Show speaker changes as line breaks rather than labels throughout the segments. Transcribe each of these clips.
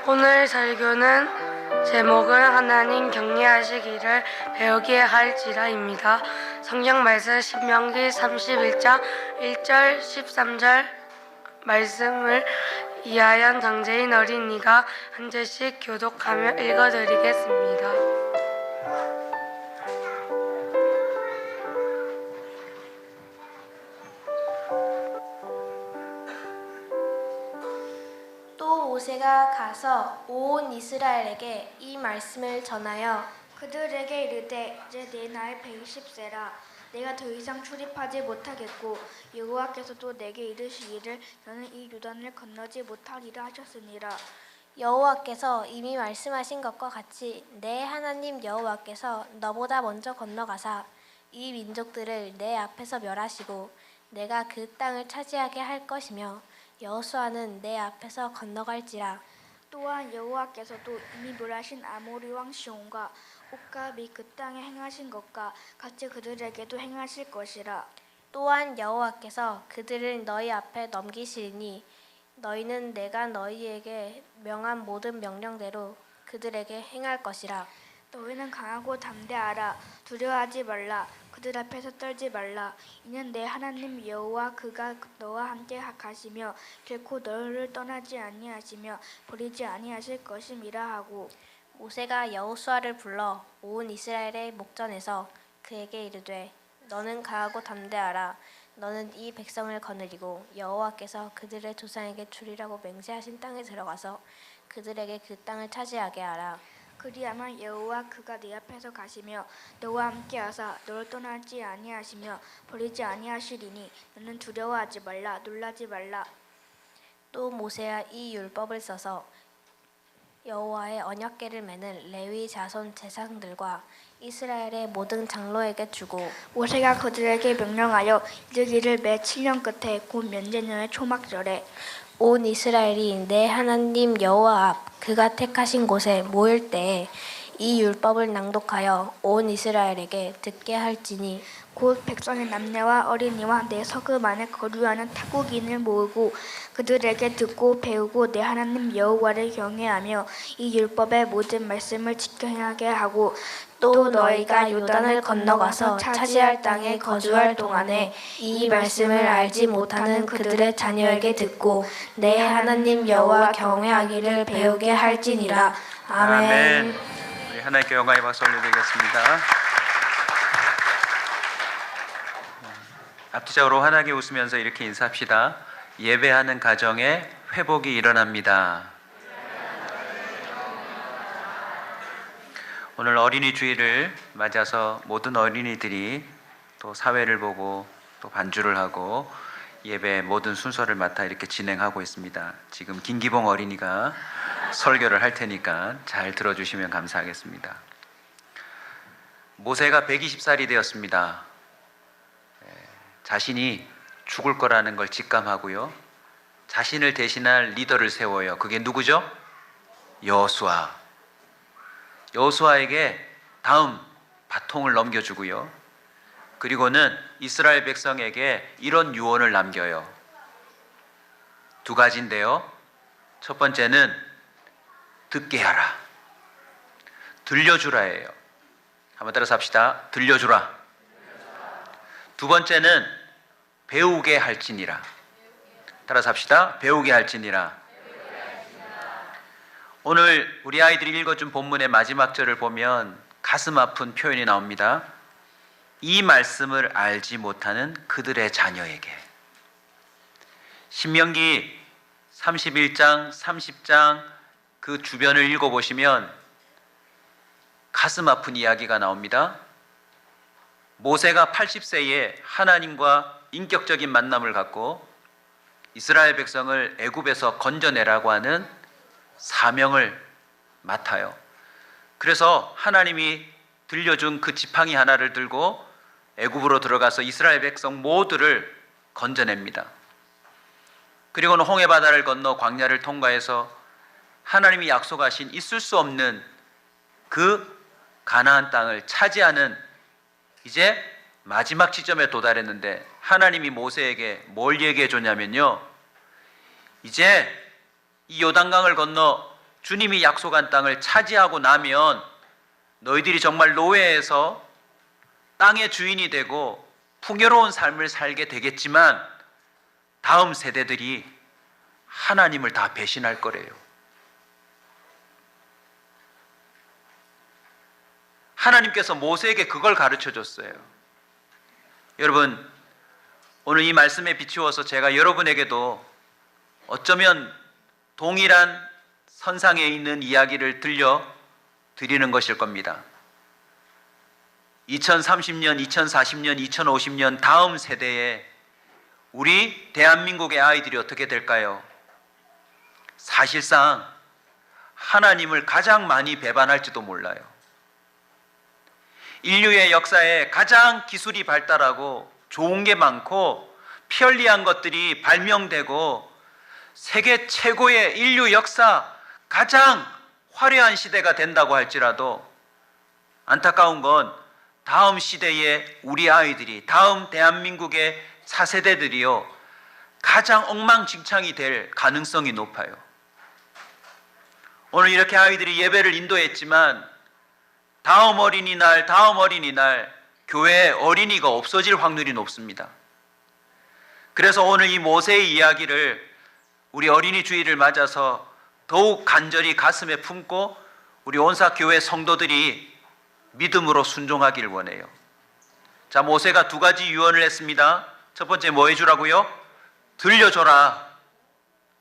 오늘 설교는 제목은 하나님 경외하시기를 배우게 할지라입니다. 성경 말씀 신명기 31장 1절 13절 말씀을 이하연 장재인 어린이가 한 절씩 교독하며 읽어드리겠습니다.
또 모세가 가서 온 이스라엘에게 이 말씀을 전하여
그들에게 이르되 이제 내 나이 120세라 내가 더 이상 출입하지 못하겠고 여호와께서도 내게 이르시기를 너는 이 요단을 건너지 못하리라 하셨으니라.
여호와께서 이미 말씀하신 것과 같이 내 하나님 여호와께서 너보다 먼저 건너가사 이 민족들을 내 앞에서 멸하시고 내가 그 땅을 차지하게 할 것이며 여호수아는 내 앞에서 건너갈지라.
또한 여호와께서도 이미 멸하신 아모리 왕 시온과 옥과 및 그 땅에 행하신 것과 같이 그들에게도 행하실 것이라.
또한 여호와께서 그들을 너희 앞에 넘기시리니 너희는 내가 너희에게 명한 모든 명령대로 그들에게 행할 것이라.
너희는 강하고 담대하라. 두려워하지 말라. 그들 앞에서 떨지 말라. 이는 내 하나님 여호와 그가 너와 함께 가시며 결코 너희를 떠나지 아니하시며 버리지 아니하실 것임이라 하고.
모세가 여호수아를 불러 온 이스라엘의 목전에서 그에게 이르되 너는 강하고 담대하라. 너는 이 백성을 거느리고 여호와께서 그들의 조상에게 주리라고 맹세하신 땅에 들어가서 그들에게 그 땅을 차지하게 하라.
그리하면 여호와 그가 네 앞에서 가시며 너와 함께하사 너를 떠나지 아니하시며 버리지 아니하시리니 너는 두려워하지 말라. 놀라지 말라.
또 모세가 이 율법을 써서 여호와의 언약궤를 매는 레위 자손 제사장들과 이스라엘의 모든 장로에게 주고
모세가 그들에게 명령하여 이르기를 매 7년 끝에 곧 면제년의 초막절에
온 이스라엘이 내 하나님 여호와 앞 그가 택하신 곳에 모일 때에 이 율법을 낭독하여 온 이스라엘에게 듣게 할지니
곧 백성의 남녀와 어린이와 내 서금 안에 거류하는 타국인을 모으고 그들에게 듣고 배우고 내 하나님 여호와를 경외하며 이 율법의 모든 말씀을 지켜 행하게 하고
또 너희가 요단을 건너가서 차지할 땅에 거주할 동안에 이 말씀을 알지 못하는 그들의 자녀에게 듣고 내 하나님 여호와 경외하기를 배우게 할지니라. 아멘.
우리 하나님께 영광의 박수 올려드리겠습니다. 앞뒤적으로 환하게 웃으면서 이렇게 인사합시다. 예배하는 가정에 회복이 일어납니다. 오늘 어린이 주일을 맞아서 모든 어린이들이 또 사회를 보고 또 반주를 하고 예배 모든 순서를 맡아 이렇게 진행하고 있습니다. 지금 김기봉 어린이가 설교를 할 테니까 잘 들어주시면 감사하겠습니다. 모세가 120살이 되었습니다. 자신이 죽을 거라는 걸 직감하고요. 자신을 대신할 리더를 세워요. 그게 누구죠? 여호수아. 여호수아에게 다음 바통을 넘겨주고요. 그리고는 이스라엘 백성에게 이런 유언을 남겨요. 두 가지인데요. 첫 번째는 듣게 하라. 들려주라예요. 한번 따라서 합시다. 들려주라. 두 번째는 배우게 할지니라. 따라서 합시다. 배우게 할지니라. 오늘 우리 아이들이 읽어준 본문의 마지막 절을 보면 가슴 아픈 표현이 나옵니다. 이 말씀을 알지 못하는 그들의 자녀에게. 신명기 31장, 30장 그 주변을 읽어보시면 가슴 아픈 이야기가 나옵니다. 모세가 80세에 하나님과 인격적인 만남을 갖고 이스라엘 백성을 애굽에서 건져내라고 하는 사명을 맡아요. 그래서 하나님이 들려준 그 지팡이 하나를 들고 애굽으로 들어가서 이스라엘 백성 모두를 건져냅니다. 그리고는 홍해 바다를 건너 광야를 통과해서 하나님이 약속하신 있을 수 없는 그 가나안 땅을 차지하는 이제 마지막 지점에 도달했는데 하나님이 모세에게 뭘 얘기해 줬냐면요. 이제 이 요단강을 건너 주님이 약속한 땅을 차지하고 나면 너희들이 정말 노예에서 땅의 주인이 되고 풍요로운 삶을 살게 되겠지만 다음 세대들이 하나님을 다 배신할 거래요. 하나님께서 모세에게 그걸 가르쳐 줬어요. 여러분, 오늘 이 말씀에 비추어서 제가 여러분에게도 어쩌면 동일한 선상에 있는 이야기를 들려드리는 것일 겁니다. 2030년, 2040년, 2050년 다음 세대에 우리 대한민국의 아이들이 어떻게 될까요? 사실상 하나님을 가장 많이 배반할지도 몰라요. 인류의 역사에 가장 기술이 발달하고 좋은 게 많고 편리한 것들이 발명되고 세계 최고의 인류 역사 가장 화려한 시대가 된다고 할지라도 안타까운 건 다음 시대의 우리 아이들이, 다음 대한민국의 차세대들이요, 가장 엉망진창이 될 가능성이 높아요. 오늘 이렇게 아이들이 예배를 인도했지만 다음 어린이날 교회에 어린이가 없어질 확률이 높습니다. 그래서 오늘 이 모세의 이야기를 우리 어린이 주일을 맞아서 더욱 간절히 가슴에 품고 우리 온사교회 성도들이 믿음으로 순종하길 원해요. 자, 모세가 두 가지 유언을 했습니다. 첫 번째 뭐 해주라고요? 들려줘라.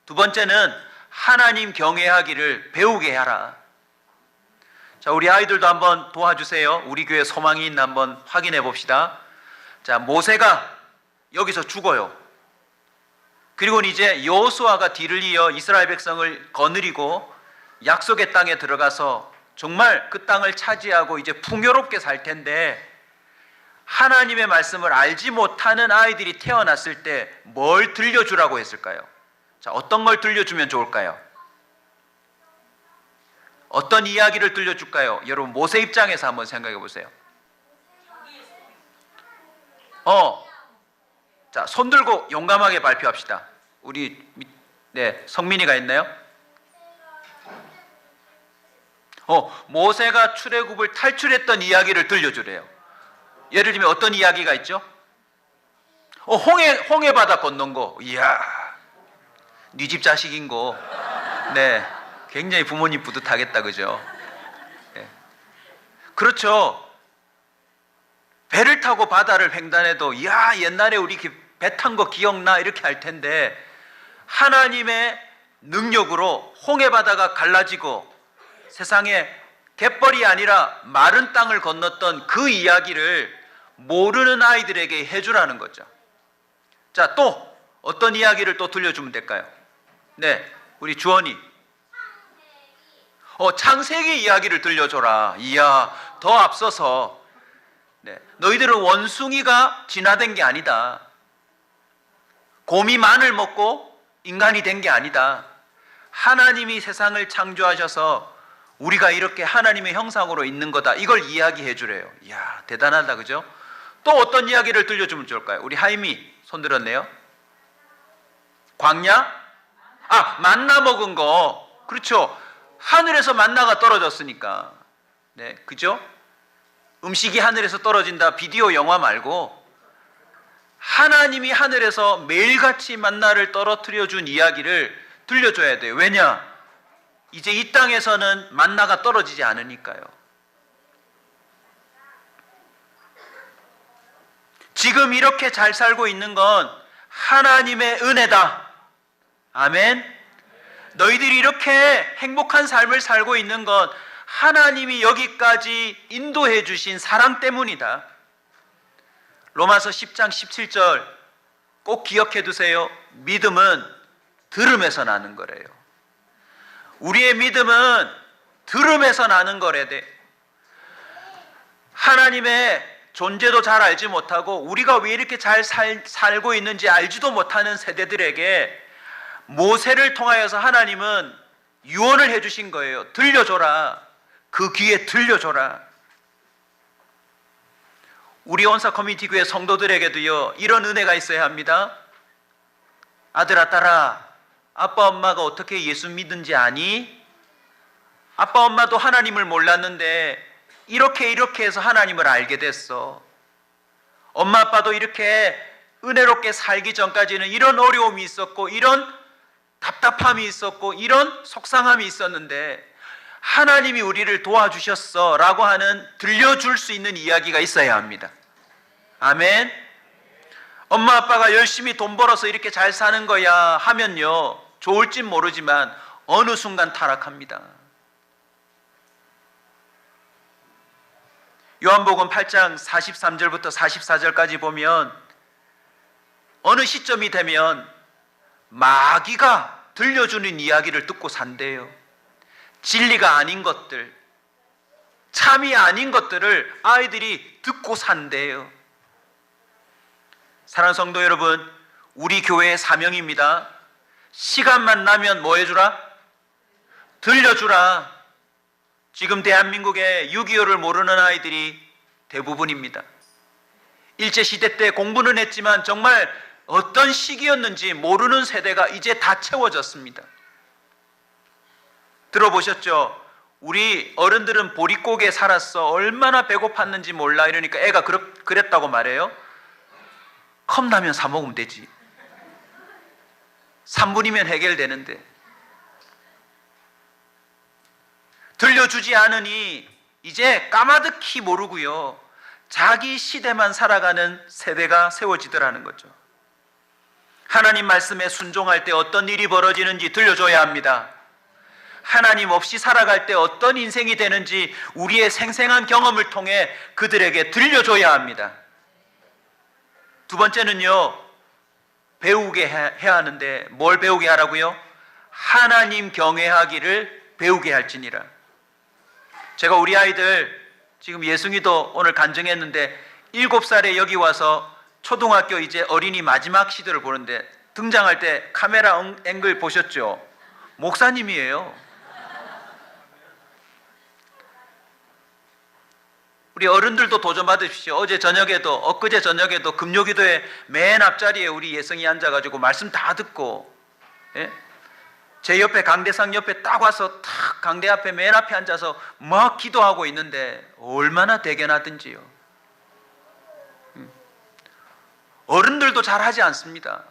두 번째는 하나님 경외하기를 배우게 하라. 자, 우리 아이들도 한번 도와주세요. 우리 교회 소망이 있나 한번 확인해 봅시다. 자, 모세가 여기서 죽어요. 그리고 이제 여호수아가 뒤를 이어 이스라엘 백성을 거느리고 약속의 땅에 들어가서 정말 그 땅을 차지하고 이제 풍요롭게 살 텐데, 하나님의 말씀을 알지 못하는 아이들이 태어났을 때 뭘 들려주라고 했을까요? 자, 어떤 걸 들려주면 좋을까요? 어떤 이야기를 들려줄까요? 여러분, 모세 입장에서 한번 생각해 보세요. 자, 손 들고 용감하게 발표합시다. 우리 성민이가 있나요? 모세가 출애굽을 탈출했던 이야기를 들려주래요. 예를 들면 어떤 이야기가 있죠? 홍해 바다 건넌 거. 이야, 네 집 자식인 거. 네, 굉장히 부모님 뿌듯하겠다, 그죠? 네. 그렇죠. 배를 타고 바다를 횡단해도 야, 옛날에 우리 배 탄 거 기억나? 이렇게 할 텐데, 하나님의 능력으로 홍해 바다가 갈라지고 세상에 갯벌이 아니라 마른 땅을 건넜던 그 이야기를 모르는 아이들에게 해주라는 거죠. 자, 또 어떤 이야기를 또 들려주면 될까요? 네, 우리 주원이. 창세기 이야기를 들려줘라. 이야, 더 앞서서 너희들은 원숭이가 진화된 게 아니다. 곰이 마늘 먹고 인간이 된 게 아니다. 하나님이 세상을 창조하셔서 우리가 이렇게 하나님의 형상으로 있는 거다. 이걸 이야기해 주래요. 이야, 대단하다, 그죠? 또 어떤 이야기를 들려주면 좋을까요? 우리 하임이 손 들었네요. 광야? 만나 먹은 거. 그렇죠. 하늘에서 만나가 떨어졌으니까. 네, 그죠? 음식이 하늘에서 떨어진다. 비디오 영화 말고 하나님이 하늘에서 매일같이 만나를 떨어뜨려 준 이야기를 들려줘야 돼요. 왜냐? 이제 이 땅에서는 만나가 떨어지지 않으니까요. 지금 이렇게 잘 살고 있는 건 하나님의 은혜다. 아멘. 너희들이 이렇게 행복한 삶을 살고 있는 건 하나님이 여기까지 인도해 주신 사랑 때문이다. 로마서 10장 17절 꼭 기억해 두세요. 믿음은 들음에서 나는 거래요. 우리의 믿음은 들음에서 나는 거래 돼. 하나님의 존재도 잘 알지 못하고 우리가 왜 이렇게 잘 살고 있는지 알지도 못하는 세대들에게 모세를 통하여서 하나님은 유언을 해주신 거예요. 들려줘라. 그 귀에 들려줘라. 우리 온사 커뮤니티 교회 성도들에게도요, 이런 은혜가 있어야 합니다. 아들아, 딸아, 아빠 엄마가 어떻게 예수 믿는지 아니? 아빠 엄마도 하나님을 몰랐는데 이렇게 해서 하나님을 알게 됐어. 엄마 아빠도 이렇게 은혜롭게 살기 전까지는 이런 어려움이 있었고 이런 답답함이 있었고 이런 속상함이 있었는데 하나님이 우리를 도와주셨어 라고 하는 들려줄 수 있는 이야기가 있어야 합니다. 아멘. 엄마 아빠가 열심히 돈 벌어서 이렇게 잘 사는 거야 하면요, 좋을진 모르지만 어느 순간 타락합니다. 요한복음 8장 43절부터 44절까지 보면 어느 시점이 되면 마귀가 들려주는 이야기를 듣고 산대요. 진리가 아닌 것들, 참이 아닌 것들을 아이들이 듣고 산대요. 사랑하는 성도 여러분, 우리 교회의 사명입니다. 시간만 나면 뭐 해주라? 들려주라. 지금 대한민국에 6.25를 모르는 아이들이 대부분입니다. 일제시대 때 공부는 했지만 정말 어떤 시기였는지 모르는 세대가 이제 다 채워졌습니다. 들어보셨죠? 우리 어른들은 보릿고개에 살았어. 얼마나 배고팠는지 몰라. 이러니까 애가 그랬다고 말해요. 컵라면 사 먹으면 되지. 3분이면 해결되는데. 들려주지 않으니 이제 까마득히 모르고요, 자기 시대만 살아가는 세대가 세워지더라는 거죠. 하나님 말씀에 순종할 때 어떤 일이 벌어지는지 들려줘야 합니다. 하나님 없이 살아갈 때 어떤 인생이 되는지 우리의 생생한 경험을 통해 그들에게 들려줘야 합니다. 두 번째는요, 배우게 해야 하는데 뭘 배우게 하라고요? 하나님 경외하기를 배우게 할지니라. 제가 우리 아이들 지금 예승이도 오늘 간증했는데 7살에 여기 와서 초등학교 이제 어린이 마지막 시도를 보는데 등장할 때 카메라 앵글 보셨죠? 목사님이에요. 우리 어른들도 도전 받으십시오. 어제 저녁에도 엊그제 저녁에도 금요기도에 맨 앞자리에 우리 예성이 앉아가지고 말씀 다 듣고, 예? 제 옆에 강대상 옆에 딱 와서 탁 강대 앞에 맨 앞에 앉아서 막 기도하고 있는데 얼마나 대견하든지요. 어른들도 잘 하지 않습니다.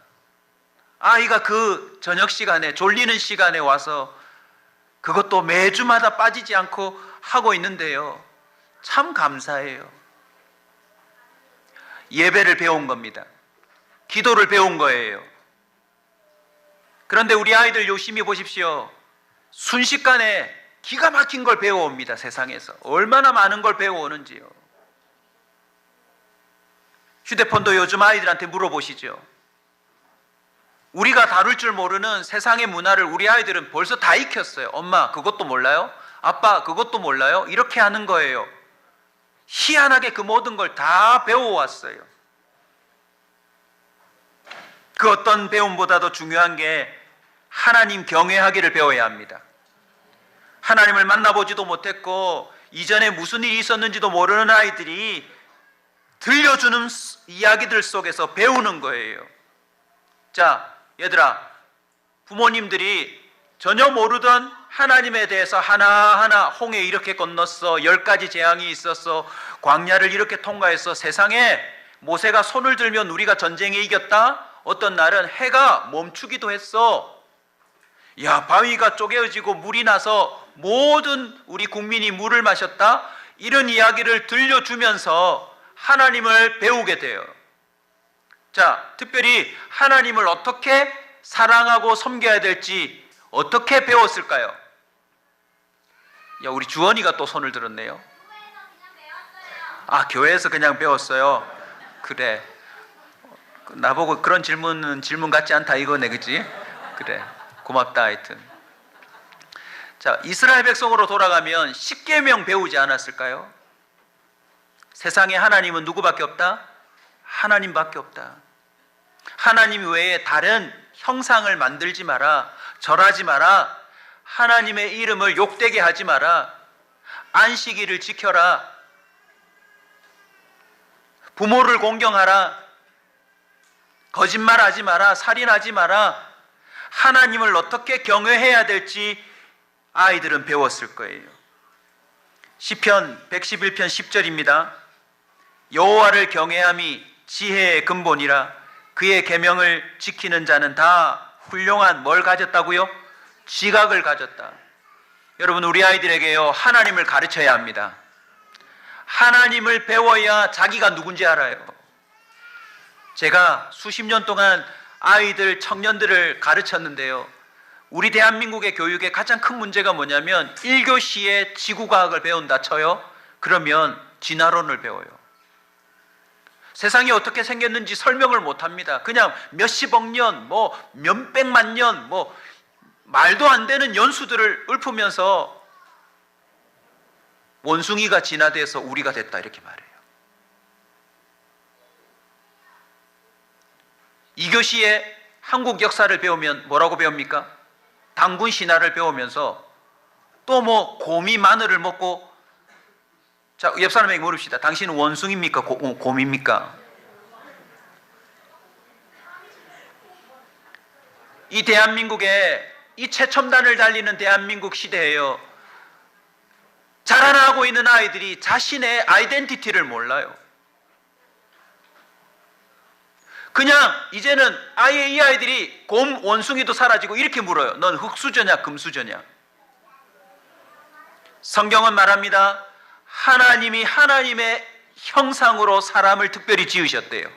아이가 그 저녁 시간에 졸리는 시간에 와서 그것도 매주마다 빠지지 않고 하고 있는데요, 참 감사해요. 예배를 배운 겁니다. 기도를 배운 거예요. 그런데 우리 아이들 열심히 보십시오. 순식간에 기가 막힌 걸 배워옵니다. 세상에서 얼마나 많은 걸 배워오는지요. 휴대폰도 요즘 아이들한테 물어보시죠. 우리가 다룰 줄 모르는 세상의 문화를 우리 아이들은 벌써 다 익혔어요. 엄마 그것도 몰라요? 아빠 그것도 몰라요? 이렇게 하는 거예요. 희한하게 그 모든 걸 다 배워왔어요. 그 어떤 배움보다도 중요한 게 하나님 경외하기를 배워야 합니다. 하나님을 만나보지도 못했고 이전에 무슨 일이 있었는지도 모르는 아이들이 들려주는 이야기들 속에서 배우는 거예요. 자, 얘들아, 부모님들이 전혀 모르던 하나님에 대해서 하나하나 홍해 이렇게 건넜어, 10가지 재앙이 있었어, 광야를 이렇게 통과했어, 세상에 모세가 손을 들면 우리가 전쟁에 이겼다, 어떤 날은 해가 멈추기도 했어, 야 바위가 쪼개어지고 물이 나서 모든 우리 국민이 물을 마셨다, 이런 이야기를 들려주면서 하나님을 배우게 돼요. 자, 특별히 하나님을 어떻게 사랑하고 섬겨야 될지 어떻게 배웠을까요? 야, 우리 주원이가 또 손을 들었네요. 아, 교회에서 그냥 배웠어요. 그래, 나보고 그런 질문은 질문 같지 않다 이거네, 그치? 그래, 고맙다. 하여튼 자, 이스라엘 백성으로 돌아가면 10계명 배우지 않았을까요? 세상에 하나님은 누구밖에 없다? 하나님밖에 없다. 하나님 외에 다른 형상을 만들지 마라, 절하지 마라, 하나님의 이름을 욕되게 하지 마라, 안식일을 지켜라, 부모를 공경하라, 거짓말하지 마라, 살인하지 마라, 하나님을 어떻게 경외해야 될지 아이들은 배웠을 거예요. 시편 111편 10절입니다. 여호와를 경외함이 지혜의 근본이라 그의 계명을 지키는 자는 다 훌륭한 뭘 가졌다고요? 지각을 가졌다. 여러분, 우리 아이들에게요, 하나님을 가르쳐야 합니다. 하나님을 배워야 자기가 누군지 알아요. 제가 수십 년 동안 아이들, 청년들을 가르쳤는데요, 우리 대한민국의 교육의 가장 큰 문제가 뭐냐면 1교시에 지구과학을 배운다 쳐요. 그러면 진화론을 배워요. 세상이 어떻게 생겼는지 설명을 못합니다. 그냥 몇십억 년, 몇백만 년, 말도 안 되는 연수들을 읊으면서 원숭이가 진화돼서 우리가 됐다 이렇게 말해요. 2교시에 한국 역사를 배우면 뭐라고 배웁니까? 당군 신화를 배우면서 또 곰이 마늘을 먹고, 자, 옆 사람에게 물읍시다. 당신은 원숭이입니까? 곰입니까? 이 대한민국에, 이 최첨단을 달리는 대한민국 시대에요, 자라나고 있는 아이들이 자신의 아이덴티티를 몰라요. 그냥 이제는 아예 이 아이들이 곰, 원숭이도 사라지고 이렇게 물어요. 넌 흙수저냐 금수저냐? 성경은 말합니다. 하나님이 하나님의 형상으로 사람을 특별히 지으셨대요.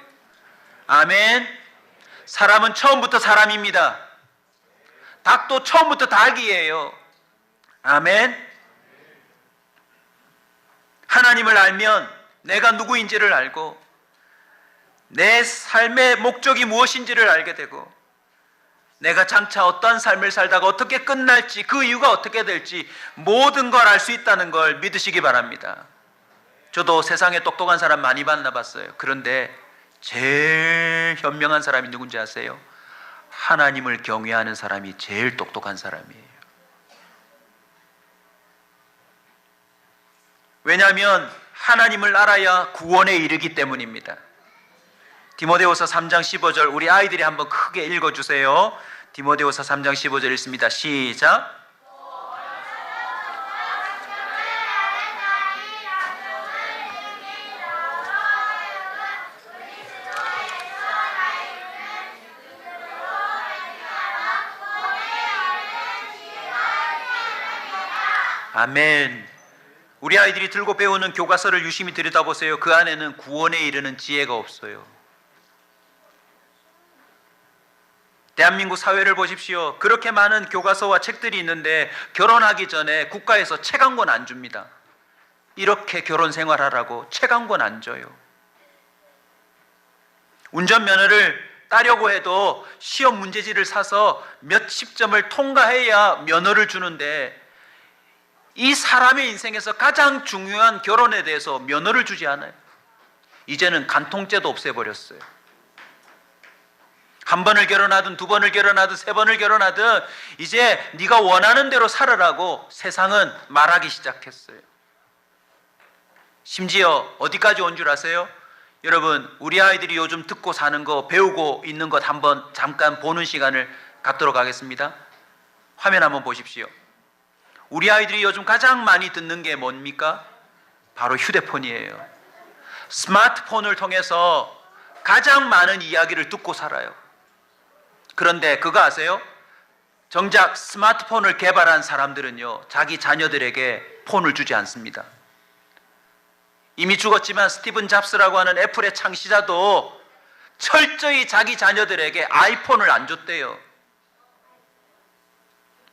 아멘. 사람은 처음부터 사람입니다. 닭도 처음부터 닭이에요. 아멘. 하나님을 알면 내가 누구인지를 알고 내 삶의 목적이 무엇인지를 알게 되고 내가 장차 어떠한 삶을 살다가 어떻게 끝날지, 그 이유가 어떻게 될지 모든 걸 알 수 있다는 걸 믿으시기 바랍니다. 저도 세상에 똑똑한 사람 많이 만나봤어요. 그런데 제일 현명한 사람이 누군지 아세요? 하나님을 경외하는 사람이 제일 똑똑한 사람이에요. 왜냐하면 하나님을 알아야 구원에 이르기 때문입니다. 디모데후서 3장 15절 우리 아이들이 한번 크게 읽어주세요. 디모데후서 3장 15절 읽습니다. 시작. 아멘. 우리 아이들이 들고 배우는 교과서를 유심히 들여다보세요. 그 안에는 구원에 이르는 지혜가 없어요. 대한민국 사회를 보십시오. 그렇게 많은 교과서와 책들이 있는데 결혼하기 전에 국가에서 책 한 권 안 줍니다. 이렇게 결혼 생활하라고 책 한 권 안 줘요. 운전면허를 따려고 해도 시험 문제지를 사서 몇십 점을 통과해야 면허를 주는데 이 사람의 인생에서 가장 중요한 결혼에 대해서 면허를 주지 않아요. 이제는 간통죄도 없애버렸어요. 한 번을 결혼하든 두 번을 결혼하든 세 번을 결혼하든 이제 네가 원하는 대로 살아라고 세상은 말하기 시작했어요. 심지어 어디까지 온 줄 아세요? 여러분, 우리 아이들이 요즘 듣고 사는 거, 배우고 있는 것 한번 잠깐 보는 시간을 갖도록 하겠습니다. 화면 한번 보십시오. 우리 아이들이 요즘 가장 많이 듣는 게 뭡니까? 바로 휴대폰이에요. 스마트폰을 통해서 가장 많은 이야기를 듣고 살아요. 그런데 그거 아세요? 정작 스마트폰을 개발한 사람들은요, 자기 자녀들에게 폰을 주지 않습니다. 이미 죽었지만 스티븐 잡스라고 하는 애플의 창시자도 철저히 자기 자녀들에게 아이폰을 안 줬대요.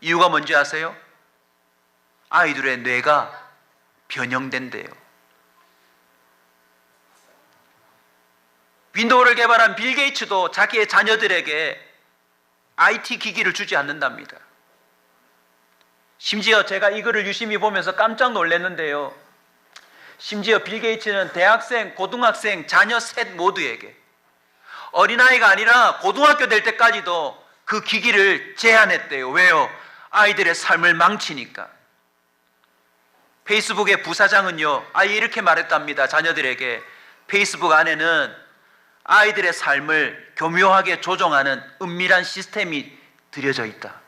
이유가 뭔지 아세요? 아이들의 뇌가 변형된대요. 윈도우를 개발한 빌 게이츠도 자기의 자녀들에게 IT 기기를 주지 않는답니다. 심지어 제가 이 글을 유심히 보면서 깜짝 놀랐는데요. 심지어 빌 게이츠는 대학생, 고등학생, 자녀 셋 모두에게 어린아이가 아니라 고등학교 될 때까지도 그 기기를 제한했대요. 왜요? 아이들의 삶을 망치니까. 페이스북의 부사장은요, 아예 이렇게 말했답니다. 자녀들에게 페이스북 안에는 아이들의 삶을 교묘하게 조종하는 은밀한 시스템이 들여져 있다.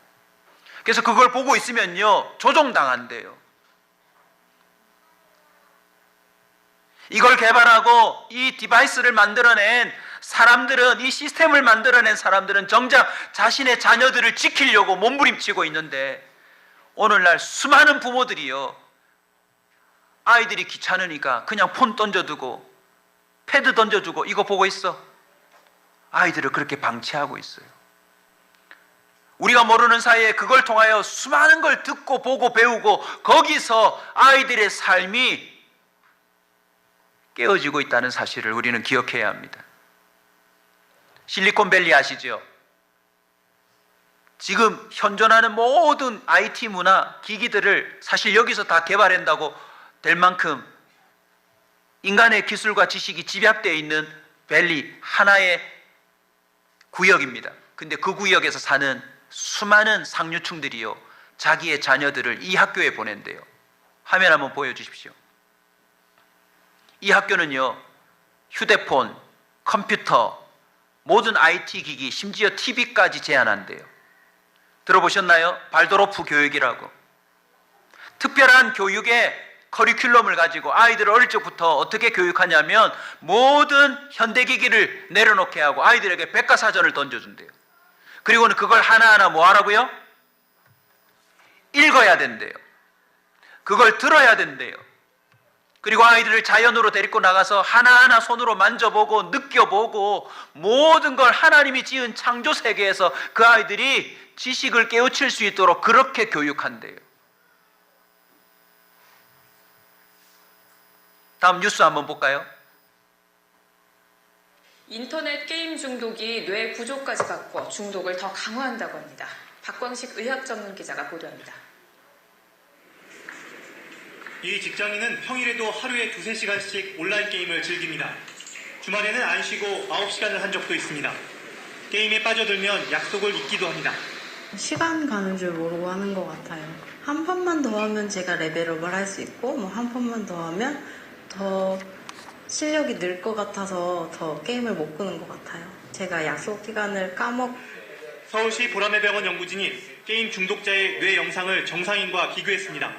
그래서 그걸 보고 있으면요, 조종당한대요. 이걸 개발하고 이 디바이스를 만들어낸 사람들은, 이 시스템을 만들어낸 사람들은 정작 자신의 자녀들을 지키려고 몸부림치고 있는데, 오늘날 수많은 부모들이요, 아이들이 귀찮으니까 그냥 폰 던져두고 패드 던져주고 이거 보고 있어. 아이들을 그렇게 방치하고 있어요. 우리가 모르는 사이에 그걸 통하여 수많은 걸 듣고 보고 배우고 거기서 아이들의 삶이 깨어지고 있다는 사실을 우리는 기억해야 합니다. 실리콘밸리 아시죠? 지금 현존하는 모든 IT 문화 기기들을 사실 여기서 다 개발한다고 될 만큼 인간의 기술과 지식이 집약되어 있는 밸리 하나의 구역입니다. 근데 그 구역에서 사는 수많은 상류층들이요, 자기의 자녀들을 이 학교에 보낸대요. 화면 한번 보여주십시오. 이 학교는요, 휴대폰, 컴퓨터, 모든 IT 기기, 심지어 TV까지 제한한대요. 들어보셨나요? 발도로프 교육이라고. 특별한 교육의 커리큘럼을 가지고 아이들을 어릴 적부터 어떻게 교육하냐면 모든 현대기기를 내려놓게 하고 아이들에게 백과사전을 던져준대요. 그리고는 그걸 하나하나 뭐 하라고요? 읽어야 된대요. 그걸 들어야 된대요. 그리고 아이들을 자연으로 데리고 나가서 하나하나 손으로 만져보고 느껴보고 모든 걸 하나님이 지은 창조 세계에서 그 아이들이 지식을 깨우칠 수 있도록 그렇게 교육한대요. 다음 뉴스 한번 볼까요?
인터넷 게임 중독이 뇌 구조까지 바꿔 중독을 더 강화한다고 합니다. 박광식 의학 전문 기자가 보도합니다.
이 직장인은 평일에도 하루에 2-3시간씩 온라인 게임을 즐깁니다. 주말에는 안 쉬고 9시간을 한 적도 있습니다. 게임에 빠져들면 약속을 잊기도 합니다.
시간 가는 줄 모르고 하는 것 같아요. 한 판만 더 하면 제가 레벨업을 할 수 있고 한 판만 더 하면 더 실력이 늘 것 같아서 더 게임을 못 끄는 것 같아요. 제가 약속 기간을
서울시 보라매병원 연구진이 게임 중독자의 뇌 영상을 정상인과 비교했습니다.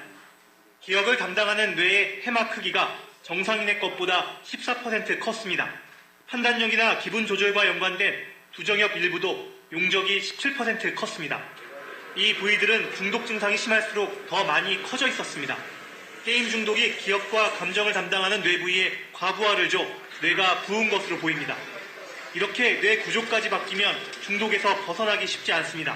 기억을 담당하는 뇌의 해마 크기가 정상인의 것보다 14% 컸습니다. 판단력이나 기분 조절과 연관된 두정엽 일부도 용적이 17% 컸습니다. 이 부위들은 중독 증상이 심할수록 더 많이 커져 있었습니다. 게임 중독이 기억과 감정을 담당하는 뇌 부위에 과부하를 줘 뇌가 부은 것으로 보입니다. 이렇게 뇌 구조까지 바뀌면 중독에서 벗어나기 쉽지 않습니다.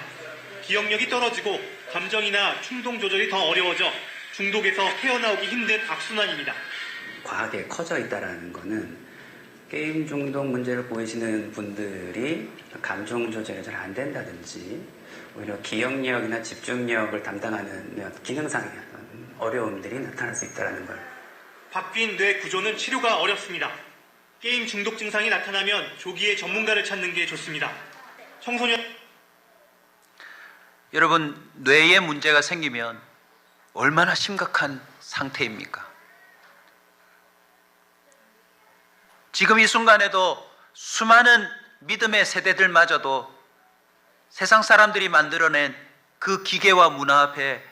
기억력이 떨어지고 감정이나 충동 조절이 더 어려워져 중독에서 헤어나오기 힘든 악순환입니다.
과하게 커져 있다는 것은 게임 중독 문제를 보이시는 분들이 감정 조절이 잘 안 된다든지 오히려 기억력이나 집중력을 담당하는 기능상의 어려움들이 나타날 수 있다는 걸.
바뀐 뇌 구조는 치료가 어렵습니다. 게임 중독 증상이 나타나면 조기에 전문가를 찾는 게 좋습니다. 청소년
여러분, 뇌에 문제가 생기면 얼마나 심각한 상태입니까? 지금 이 순간에도 수많은 믿음의 세대들마저도 세상 사람들이 만들어낸 그 기계와 문화 앞에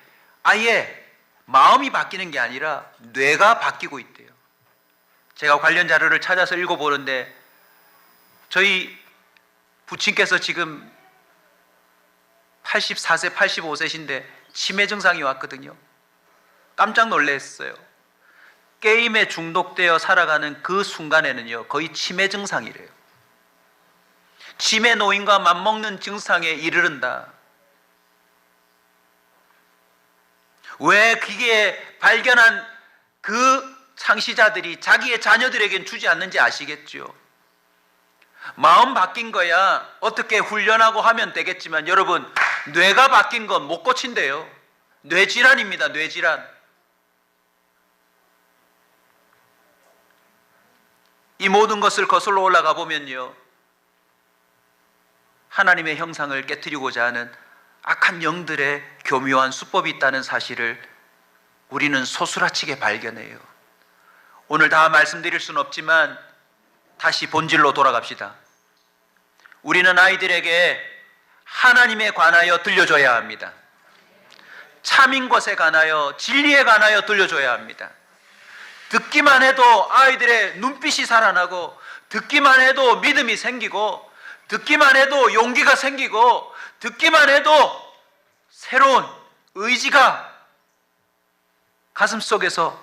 아예 마음이 바뀌는 게 아니라 뇌가 바뀌고 있대요. 제가 관련 자료를 찾아서 읽어보는데 저희 부친께서 지금 84세, 85세신데 치매 증상이 왔거든요. 깜짝 놀랐어요. 게임에 중독되어 살아가는 그 순간에는요, 거의 치매 증상이래요. 치매 노인과 맞먹는 증상에 이르른다. 왜 기계에 발견한 그 창시자들이 자기의 자녀들에겐 주지 않는지 아시겠죠? 마음 바뀐 거야 어떻게 훈련하고 하면 되겠지만 여러분, 뇌가 바뀐 건 못 고친대요. 뇌질환입니다. 뇌질환. 이 모든 것을 거슬러 올라가 보면요, 하나님의 형상을 깨트리고자 하는 악한 영들의 교묘한 수법이 있다는 사실을 우리는 소스라치게 발견해요. 오늘 다 말씀드릴 수는 없지만 다시 본질로 돌아갑시다. 우리는 아이들에게 하나님에 관하여 들려줘야 합니다. 참인 것에 관하여, 진리에 관하여 들려줘야 합니다. 듣기만 해도 아이들의 눈빛이 살아나고, 듣기만 해도 믿음이 생기고, 듣기만 해도 용기가 생기고, 듣기만 해도 새로운 의지가 가슴 속에서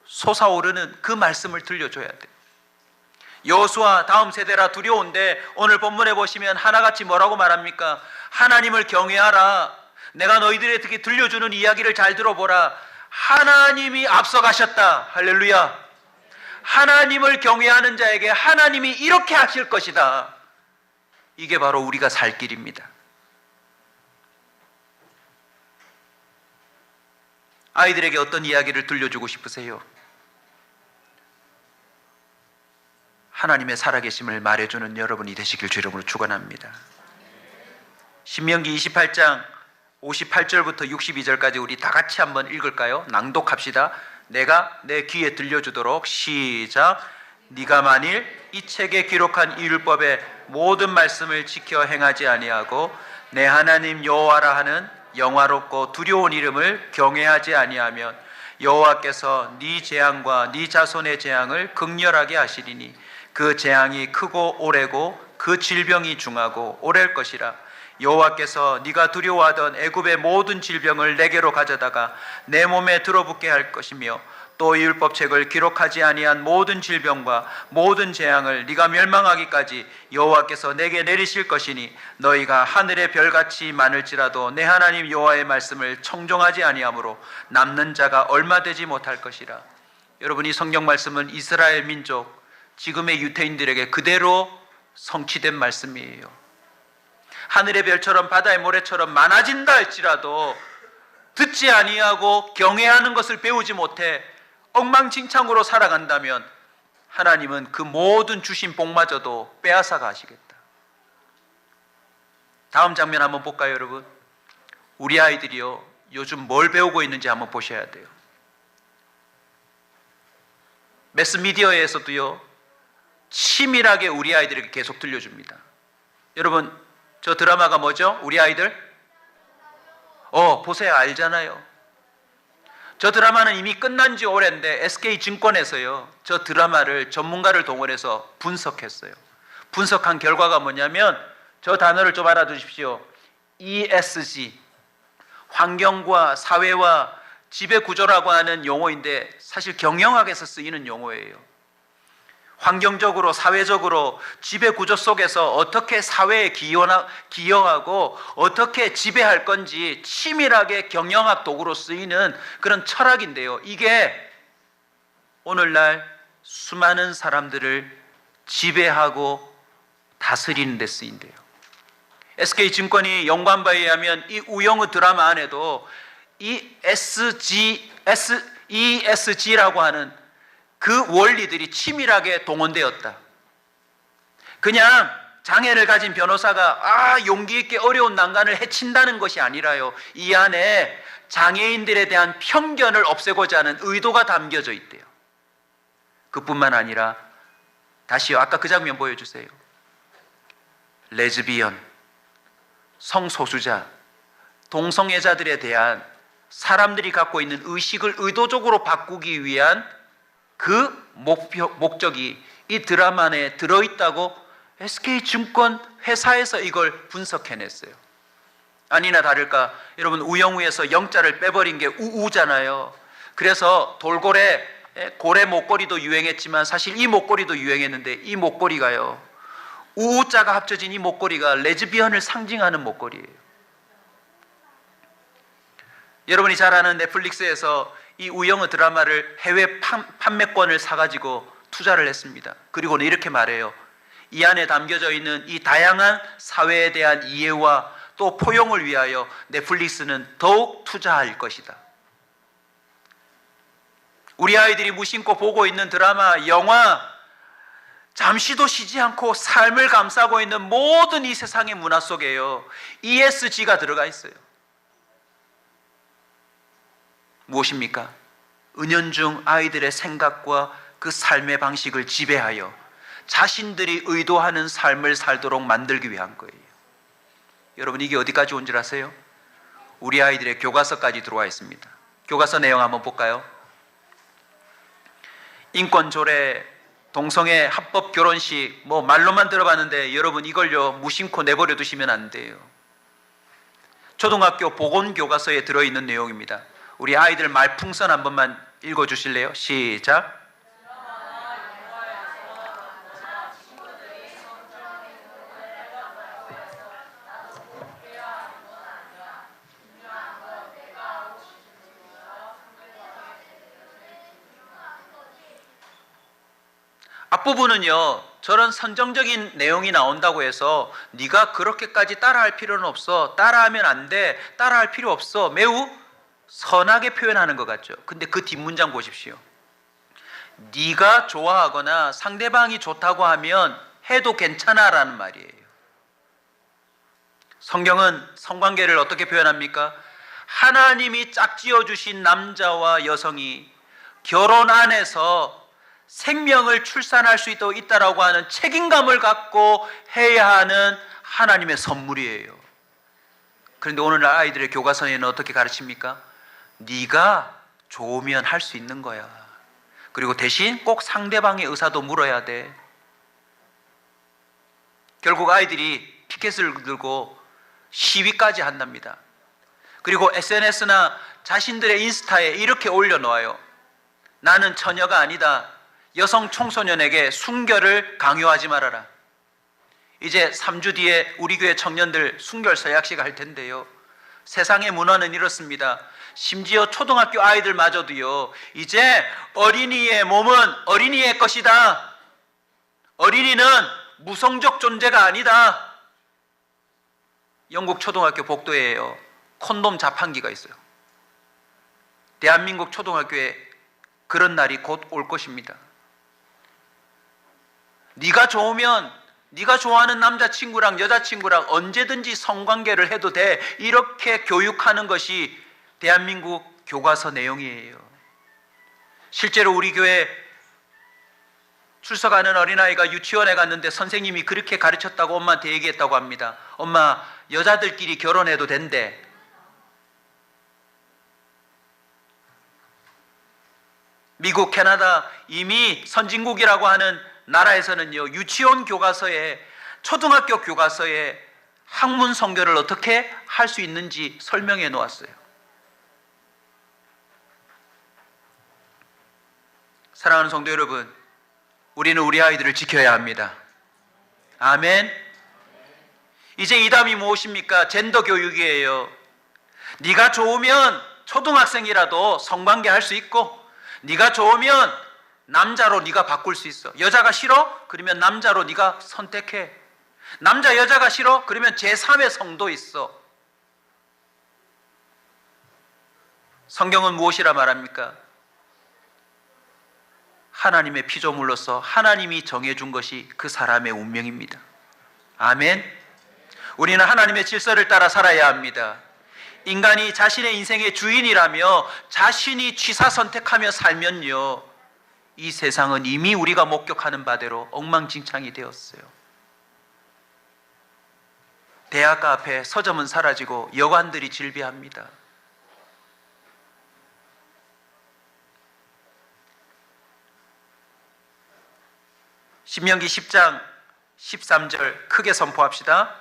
솟아오르는 그 말씀을 들려줘야 돼요. 여호수아 다음 세대라 두려운데 오늘 본문에 보시면 하나같이 뭐라고 말합니까? 하나님을 경외하라. 내가 너희들에게 들려주는 이야기를 잘 들어보라. 하나님이 앞서가셨다. 할렐루야. 하나님을 경외하는 자에게 하나님이 이렇게 하실 것이다. 이게 바로 우리가 살 길입니다. 아이들에게 어떤 이야기를 들려주고 싶으세요? 하나님의 살아계심을 말해주는 여러분이 되시길 주 이름으로 축원합니다. 신명기 28장 58절부터 62절까지 우리 다 같이 한번 읽을까요? 낭독합시다. 내가 내 귀에 들려주도록. 시작. 네가 만일 이 책에 기록한 이 율법의 모든 말씀을 지켜 행하지 아니하고 내 하나님 여호와라 하는 영화롭고 두려운 이름을 경외하지 아니하면 여호와께서 네 재앙과 네 자손의 재앙을 극렬하게 하시리니 그 재앙이 크고 오래고 그 질병이 중하고 오래일 것이라. 여호와께서 네가 두려워하던 애굽의 모든 질병을 내게로 가져다가 내 몸에 들어붙게 할 것이며 또 이 율법책을 기록하지 아니한 모든 질병과 모든 재앙을 네가 멸망하기까지 여호와께서 내게 내리실 것이니 너희가 하늘의 별같이 많을지라도 내 하나님 여호와의 말씀을 청종하지 아니하므로 남는 자가 얼마 되지 못할 것이라. 여러분, 이 성경 말씀은 이스라엘 민족, 지금의 유태인들에게 그대로 성취된 말씀이에요. 하늘의 별처럼 바다의 모래처럼 많아진다 할지라도 듣지 아니하고 경외하는 것을 배우지 못해 엉망진창으로 살아간다면 하나님은 그 모든 주신 복마저도 빼앗아 가시겠다. 다음 장면 한번 볼까요, 여러분? 우리 아이들이요, 요즘 뭘 배우고 있는지 한번 보셔야 돼요. 매스미디어에서도요, 치밀하게 우리 아이들에게 계속 들려줍니다. 여러분, 저 드라마가 뭐죠? 우리 아이들? 보세요. 알잖아요. 저 드라마는 이미 끝난 지 오래인데 SK증권에서요, 저 드라마를 전문가를 동원해서 분석했어요. 분석한 결과가 뭐냐면, 저 단어를 좀 알아두십시오. ESG, 환경과 사회와 지배구조라고 하는 용어인데 사실 경영학에서 쓰이는 용어예요. 환경적으로, 사회적으로 지배구조 속에서 어떻게 사회에 기여하고 어떻게 지배할 건지 치밀하게 경영학 도구로 쓰이는 그런 철학인데요. 이게 오늘날 수많은 사람들을 지배하고 다스리는 데 쓰인대요. SK증권이 연구한 바에 의하면 이 우영우 드라마 안에도 이 ESG라고 하는 그 원리들이 치밀하게 동원되었다. 그냥 장애를 가진 변호사가 용기 있게 어려운 난관을 해친다는 것이 아니라요, 이 안에 장애인들에 대한 편견을 없애고자 하는 의도가 담겨져 있대요. 그뿐만 아니라, 다시요, 아까 그 장면 보여주세요. 레즈비언, 성소수자, 동성애자들에 대한 사람들이 갖고 있는 의식을 의도적으로 바꾸기 위한 그 목적이 이 드라마 안에 들어있다고 SK증권 회사에서 이걸 분석해냈어요. 아니나 다를까, 여러분, 우영우에서 영자를 빼버린 게 우우잖아요. 그래서 돌고래, 고래 목걸이도 유행했지만 사실 이 목걸이도 유행했는데, 이 목걸이가요, 우우자가 합쳐진 이 목걸이가 레즈비언을 상징하는 목걸이에요. 여러분이 잘 아는 넷플릭스에서 이 우영우 드라마를 해외 판매권을 사가지고 투자를 했습니다. 그리고는 이렇게 말해요. 이 안에 담겨져 있는 이 다양한 사회에 대한 이해와 또 포용을 위하여 넷플릭스는 더욱 투자할 것이다. 우리 아이들이 무심코 보고 있는 드라마, 영화, 잠시도 쉬지 않고 삶을 감싸고 있는 모든 이 세상의 문화 속에요, ESG가 들어가 있어요. 무엇입니까? 은연중 아이들의 생각과 그 삶의 방식을 지배하여 자신들이 의도하는 삶을 살도록 만들기 위한 거예요. 여러분, 이게 어디까지 온 줄 아세요? 우리 아이들의 교과서까지 들어와 있습니다. 교과서 내용 한번 볼까요? 인권조례, 동성애 합법 결혼식, 뭐 말로만 들어봤는데 여러분 이걸요 무심코 내버려 두시면 안 돼요. 초등학교 보건교과서에 들어있는 내용입니다. 우리 아이들 말풍선 한 번만 읽어주실래요? 시작. 앞부분은요 저런 선정적인 내용이 나온다고 해서 네가 그렇게까지 따라할 필요는 없어, 따라하면 안 돼, 따라할 필요 없어, 매우 선하게 표현하는 것 같죠. 근데 그 뒷문장 보십시오. 네가 좋아하거나 상대방이 좋다고 하면 해도 괜찮아 라는 말이에요. 성경은 성관계를 어떻게 표현합니까? 하나님이 짝지어 주신 남자와 여성이 결혼 안에서 생명을 출산할 수 있다라고 하는 책임감을 갖고 해야 하는 하나님의 선물이에요. 그런데 오늘날 아이들의 교과서에는 어떻게 가르칩니까? 네가 좋으면 할 수 있는 거야. 그리고 대신 꼭 상대방의 의사도 물어야 돼. 결국 아이들이 피켓을 들고 시위까지 한답니다. 그리고 SNS나 자신들의 인스타에 이렇게 올려놓아요. 나는 처녀가 아니다. 여성 청소년에게 순결을 강요하지 말아라. 이제 3주 뒤에 우리 교회 청년들 순결 서약식 할 텐데요. 세상의 문화는 이렇습니다. 심지어 초등학교 아이들마저도요. 이제 어린이의 몸은 어린이의 것이다. 어린이는 무성적 존재가 아니다. 영국 초등학교 복도에요. 콘돔 자판기가 있어요. 대한민국 초등학교에 그런 날이 곧 올 것입니다. 네가 좋으면 네가 좋아하는 남자친구랑 여자친구랑 언제든지 성관계를 해도 돼. 이렇게 교육하는 것이 대한민국 교과서 내용이에요. 실제로 우리 교회 출석하는 어린아이가 유치원에 갔는데 선생님이 그렇게 가르쳤다고 엄마한테 얘기했다고 합니다. 엄마, 여자들끼리 결혼해도 된대. 미국, 캐나다 이미 선진국이라고 하는 나라에서는요, 유치원 교과서에, 초등학교 교과서에 학문 성교를 어떻게 할 수 있는지 설명해 놓았어요. 사랑하는 성도 여러분, 우리는 우리 아이들을 지켜야 합니다. 아멘. 이제 이 다음이 무엇입니까? 젠더 교육이에요. 네가 좋으면 초등학생이라도 성관계 할 수 있고, 네가 좋으면 남자로 네가 바꿀 수 있어. 여자가 싫어? 그러면 남자로 네가 선택해. 남자 여자가 싫어? 그러면 제3의 성도 있어. 성경은 무엇이라 말합니까? 하나님의 피조물로서 하나님이 정해준 것이 그 사람의 운명입니다. 아멘. 우리는 하나님의 질서를 따라 살아야 합니다. 인간이 자신의 인생의 주인이라며 자신이 취사 선택하며 살면요, 이 세상은 이미 우리가 목격하는 바대로 엉망진창이 되었어요. 대학가 앞에 서점은 사라지고 여관들이 질비합니다. 신명기 10장 13절 크게 선포합시다.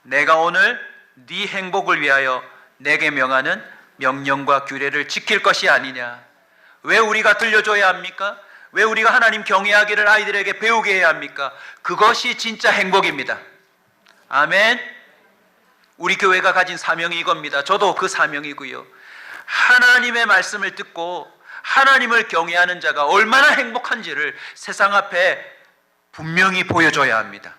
내가 오늘 네 행복을 위하여 내게 명하는 명령과 규례를 지킬 것이 아니냐. 왜 우리가 들려줘야 합니까? 왜 우리가 하나님 경외하기를 아이들에게 배우게 해야 합니까? 그것이 진짜 행복입니다. 아멘. 우리 교회가 가진 사명이 이겁니다. 저도 그 사명이고요. 하나님의 말씀을 듣고 하나님을 경외하는 자가 얼마나 행복한지를 세상 앞에 분명히 보여줘야 합니다.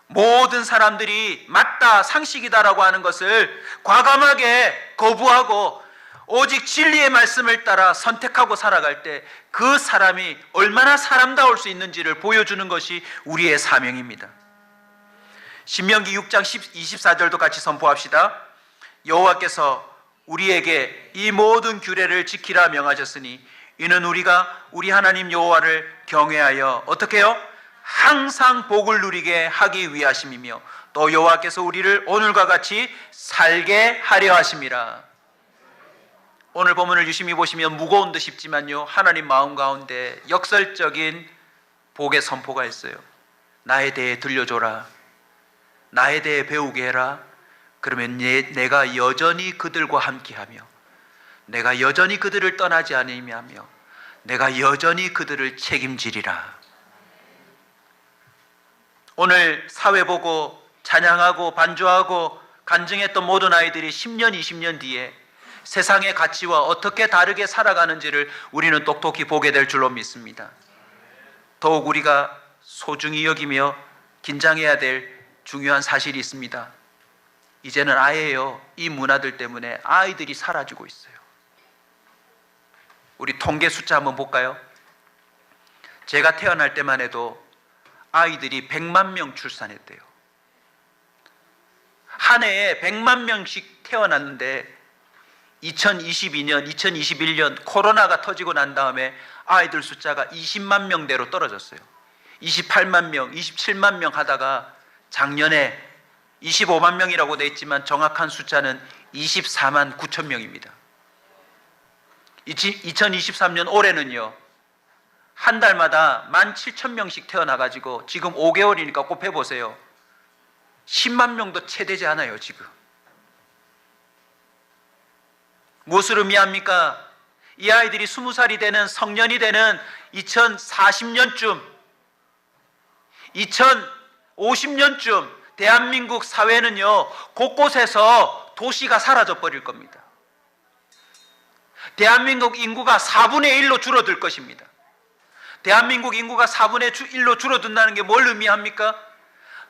모든 사람들이 맞다, 상식이다라고 하는 것을 과감하게 거부하고 오직 진리의 말씀을 따라 선택하고 살아갈 때 그 사람이 얼마나 사람다울 수 있는지를 보여주는 것이 우리의 사명입니다. 신명기 6장 24절도 같이 선포합시다. 여호와께서 우리에게 이 모든 규례를 지키라 명하셨으니 이는 우리가 우리 하나님 여호와를 경외하여 어떻게 해요? 항상 복을 누리게 하기 위하심이며 또 여호와께서 우리를 오늘과 같이 살게 하려 하심이라. 오늘 본문을 유심히 보시면 무거운 듯 싶지만요, 하나님 마음 가운데 역설적인 복의 선포가 있어요. 나에 대해 들려줘라. 나에 대해 배우게 해라. 그러면 내가 여전히 그들과 함께하며, 내가 여전히 그들을 떠나지 않으며, 내가 여전히 그들을 책임지리라. 오늘 사회 보고 찬양하고 반주하고 간증했던 모든 아이들이 10년, 20년 뒤에 세상의 가치와 어떻게 다르게 살아가는지를 우리는 똑똑히 보게 될 줄로 믿습니다. 더욱 우리가 소중히 여기며 긴장해야 될 중요한 사실이 있습니다. 이제는 아예요, 이 문화들 때문에 아이들이 사라지고 있어요. 우리 통계 숫자 한번 볼까요? 제가 태어날 때만 해도 아이들이 100만 명 출산했대요. 한 해에 100만 명씩 태어났는데 2022년, 2021년 코로나가 터지고 난 다음에 아이들 숫자가 20만 명대로 떨어졌어요. 28만 명, 27만 명 하다가 작년에 25만 명이라고 돼 있지만 정확한 숫자는 24만 9천 명입니다. 2023년 올해는요, 한 달마다 17,000명씩 태어나가지고 지금 5개월이니까 곱해보세요. 10만 명도 채 되지 않아요, 지금. 무엇을 의미합니까? 이 아이들이 20살이 되는, 성년이 되는 2040년쯤, 2050년쯤 대한민국 사회는요, 곳곳에서 도시가 사라져 버릴 겁니다. 대한민국 인구가 4분의 1로 줄어들 것입니다. 대한민국 인구가 4분의 1로 줄어든다는 게 뭘 의미합니까?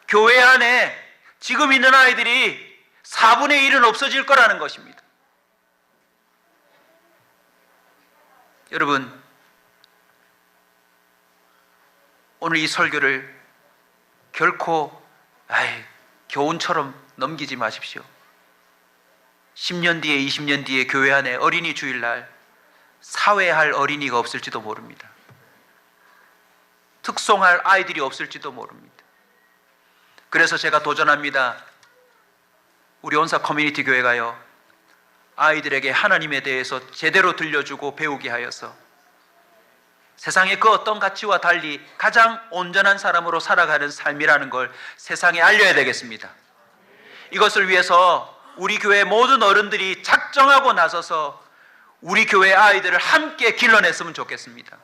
교회 안에 지금 있는 아이들이 4분의 1은 없어질 거라는 것입니다. 여러분, 오늘 이 설교를 결코 교훈처럼 넘기지 마십시오. 10년 뒤에, 20년 뒤에 교회 안에 어린이 주일날 사회할 어린이가 없을지도 모릅니다. 특송할 아이들이 없을지도 모릅니다. 그래서 제가 도전합니다. 우리 온사 커뮤니티 교회가요, 아이들에게 하나님에 대해서 제대로 들려주고 배우게 하여서 세상의 그 어떤 가치와 달리 가장 온전한 사람으로 살아가는 삶이라는 걸 세상에 알려야 되겠습니다. 이것을 위해서 우리 교회 모든 어른들이 작정하고 나서서 우리 교회 아이들을 함께 길러냈으면 좋겠습니다.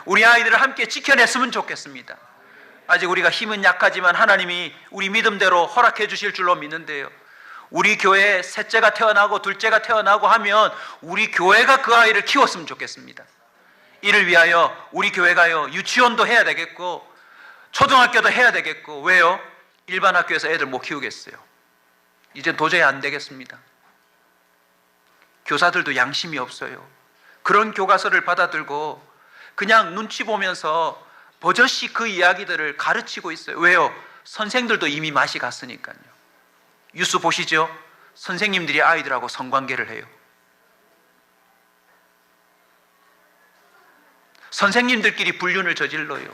우리 아이들을 함께 지켜냈으면 좋겠습니다. 아직 우리가 힘은 약하지만 하나님이 우리 믿음대로 허락해 주실 줄로 믿는데요, 우리 교회에 셋째가 태어나고 둘째가 태어나고 하면 우리 교회가 그 아이를 키웠으면 좋겠습니다. 이를 위하여 우리 교회가요, 유치원도 해야 되겠고 초등학교도 해야 되겠고. 왜요? 일반 학교에서 애들 못 키우겠어요. 이젠 도저히 안 되겠습니다. 교사들도 양심이 없어요. 그런 교과서를 받아들고 그냥 눈치 보면서 버젓이 그 이야기들을 가르치고 있어요. 왜요? 선생들도 이미 맛이 갔으니까요. 뉴스 보시죠? 선생님들이 아이들하고 성관계를 해요. 선생님들끼리 불륜을 저질러요.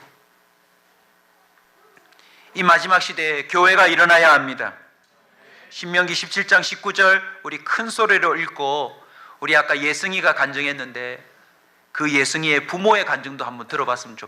이 마지막 시대에 교회가 일어나야 합니다. 신명기 17장 19절 우리 큰 소리로 읽고, 우리 아까 예승이가 간증했는데 그 예승이의 부모의 간증도 한번 들어봤으면 좋겠어요.